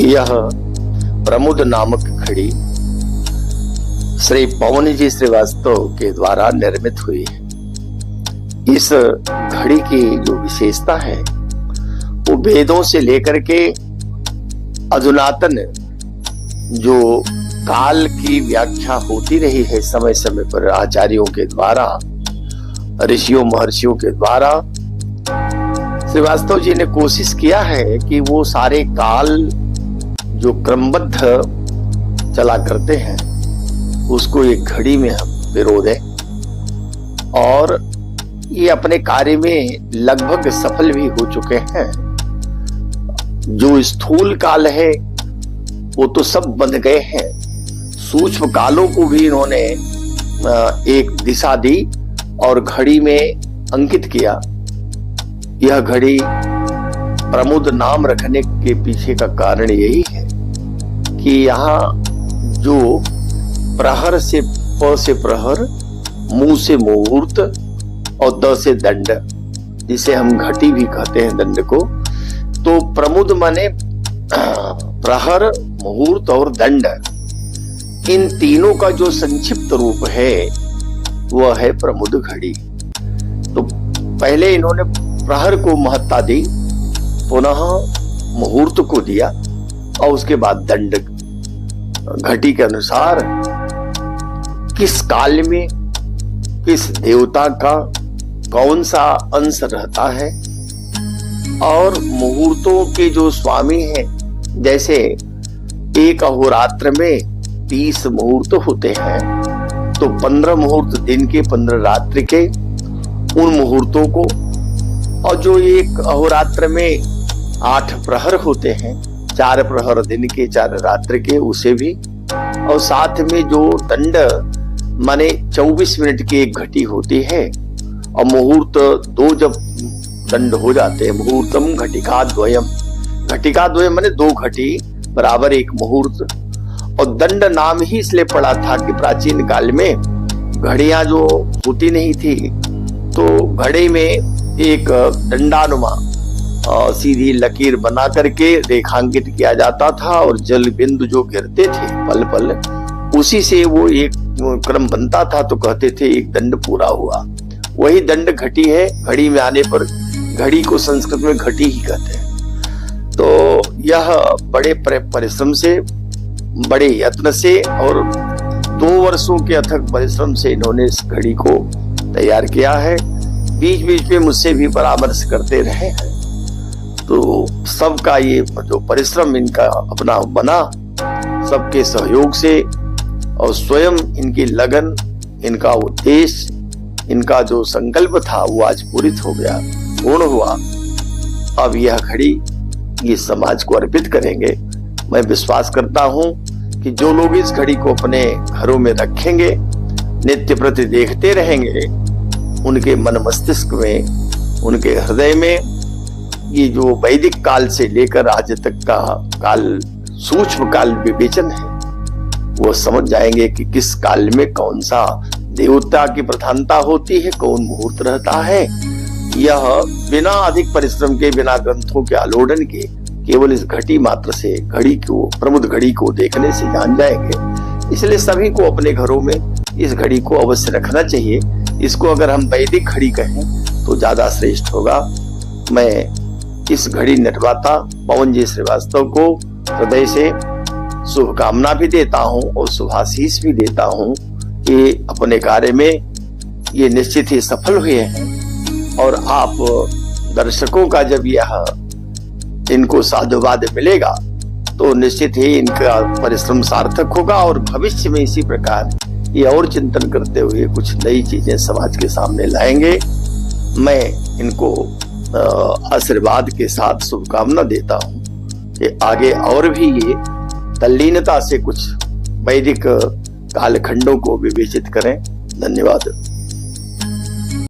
यह प्रमुद नामक घड़ी श्री पवन जी श्रीवास्तव के द्वारा निर्मित हुई है। इस घड़ी की जो विशेषता है वो वेदों से लेकर के अधुनातन जो काल की व्याख्या होती रही है समय समय पर आचार्यों के द्वारा, ऋषियों महर्षियों के द्वारा, श्रीवास्तव जी ने कोशिश किया है कि वो सारे काल जो क्रमबद्ध चला करते हैं उसको एक घड़ी में हम पिरो दें, और ये अपने कार्य में लगभग सफल भी हो चुके हैं। जो स्थूल काल है वो तो सब बन गए हैं, सूक्ष्म कालों को भी इन्होंने एक दिशा दी और घड़ी में अंकित किया। यह घड़ी प्रमुद नाम रखने के पीछे का कारण यही है कि यहाँ जो प्रहर से प से प्रहर, मुंह से मुहूर्त और द से दंड, जिसे हम घटी भी कहते हैं दंड को, तो प्रमुद माने प्रहर, मुहूर्त और दंड, इन तीनों का जो संक्षिप्त रूप है वह है प्रमुद घड़ी। तो पहले इन्होंने प्रहर को महत्ता दी, पुनः मुहूर्त को दिया और उसके बाद दंड। घटी के अनुसार किस काल में किस देवता का कौन सा अंश रहता है, और मुहूर्तों के जो स्वामी हैं, जैसे एक अहोरात्र में 30 मुहूर्त होते हैं, तो 15 मुहूर्त दिन के, 15 रात्रि के, उन मुहूर्तों को, और जो एक अहोरात्र में 8 प्रहर होते हैं, 4 प्रहर दिन के, 4 रात्रि के, उसे भी, और साथ में जो दंड माने 24 मिनट की एक घटी होती है, और मुहूर्त 2 जब दंड हो जाते हैं, मुहूर्तम घटिका द्वयम, घटिका द्वयम माने 2 घटी बराबर 1 मुहूर्त। और दंड नाम ही इसलिए पड़ा था कि प्राचीन काल में घड़ियां जो होती नहीं थी, तो घड़ी में एक दंडानुमा सीधी लकीर बना करके रेखांकित किया जाता था, और जल बिंदु जो गिरते थे पल पल, उसी से वो एक क्रम बनता था, तो कहते थे एक दंड पूरा हुआ। वही दंड घटी है। घड़ी में आने पर घड़ी को संस्कृत में घटी ही कहते हैं। तो यह बड़े परिश्रम से, बड़े यत्न से और 2 वर्षों के अथक परिश्रम से इन्होंने इस घड़ी को तैयार किया है। बीच बीच में मुझसे भी परामर्श करते रहे हैं, तो सबका ये जो परिश्रम इनका अपना बना, सबके सहयोग से, और स्वयं इनकी लगन, इनका उद्देश्य, इनका जो संकल्प था वो आज पूरित हो गया, पूर्ण हुआ। अब यह घड़ी ये समाज को अर्पित करेंगे। मैं विश्वास करता हूं कि जो लोग इस घड़ी को अपने घरों में रखेंगे, नित्य प्रति देखते रहेंगे, उनके मन मस्तिष्क में, उनके हृदय में ये जो वैदिक काल से लेकर आज तक का काल, सूक्ष्म काल विवेचन है, वो समझ जाएंगे कि किस काल में कौन सा देवता की प्रधानता होती है, कौन मुहूर्त रहता है। यह बिना अधिक परिश्रम के, बिना ग्रंथों के आलोड़न के, केवल इस घटी मात्र से, घड़ी को, प्रमुद घड़ी को देखने से जान जाएंगे। इसलिए सभी को अपने घरों में इस घड़ी को अवश्य रखना चाहिए। इसको अगर हम वैदिक घड़ी कहें तो ज्यादा श्रेष्ठ होगा। मैं इस घड़ी निर्माता पवन जी श्रीवास्तव को हृदय से शुभकामना भी देता हूं और शुभाशीष भी देता हूं कि अपने कार्य में ये निश्चित ही सफल हुए हैं, और आप दर्शकों का जब यह इनको साधुवाद मिलेगा तो निश्चित ही इनका परिश्रम सार्थक होगा, और भविष्य में इसी प्रकार ये और चिंतन करते हुए कुछ नई चीजें समाज के सामने लाएंगे। मैं इनको आशीर्वाद के साथ शुभकामना देता हूं कि आगे और भी ये तल्लीनता से कुछ वैदिक कालखंडों को विवेचित करें। धन्यवाद।